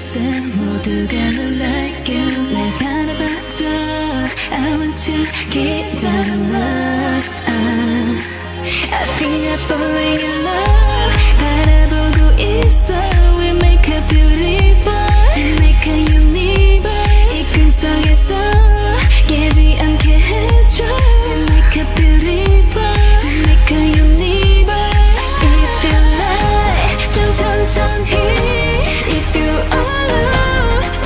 listen 모두가 놀랄게 날 바라봐줘 I want to keep that love I think I'm falling in love 바라보고 있어 We make a beautiful We make a universe 이 꿈속에서 깨지 않게 해줘 We make a beautiful We make a universe If you like 좀 천천히 If you alone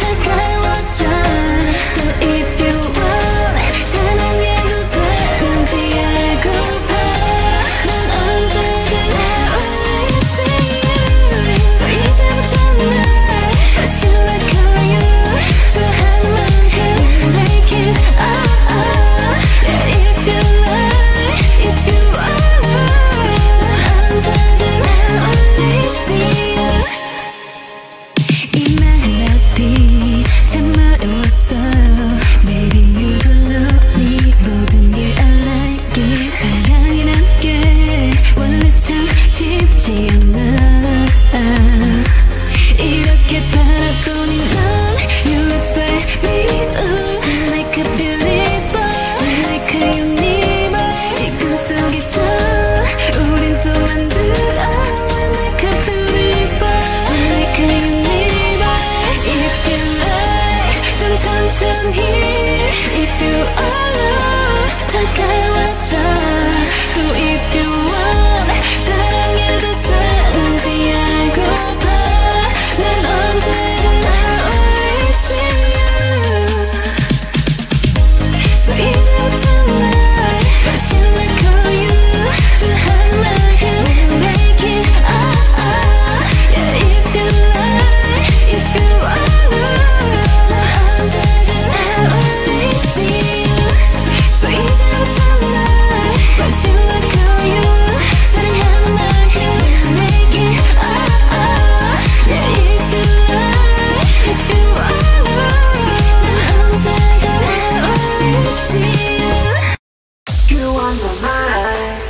다가와줘 또 if you want 사랑해도 되는지 알고봐 난 언제든 always see you 이제부터 날 실력하여 좋아하는 해 make it Yeah if you like If you alone 언제든 always see you 이 멜로디 참 어려웠어 Baby you don't know me 모든 게 I like it 사랑이란 게 원래 참 쉽지 않아 이렇게 바라보니 넌 You explain me ooh Like a beautiful Like a universe 이 꿈속에서 우린 또 만들어 Like a beautiful Like a universe If you like 좀 천천히 If you alone 다가와줘 또 if you want 사랑해도 되는지 알고봐 난 언제든 always see you So 이제부터 날 실력하여 좋아하는 해 Make it Yeah if you like If you alone 난 언제든 always see you So 이제부터 날 실력하여 사랑하는 해 Make it Yeah if you like If you alone 난 언제든 always see you You on my mind.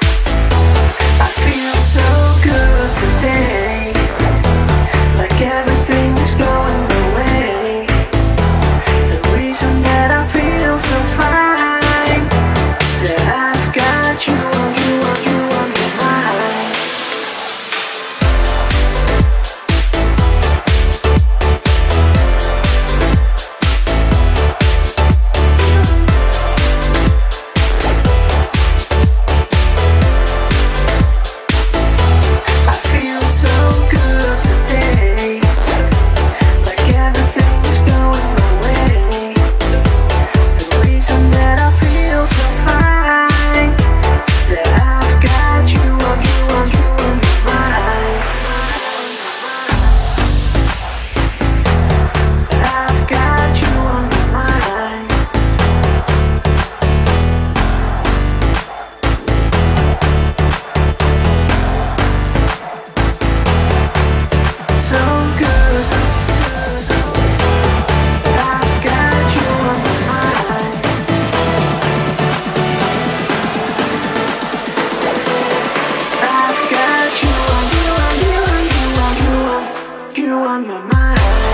I feel so good today, like everything's going my way. The reason that I feel so fine is that I've got you on my mind. I feel so good today, like everything's going my way. The reason that I feel so fine is that I've got you on my mind. I've got you on my mind. So good. I've got you on my mind. I've got you on my mind.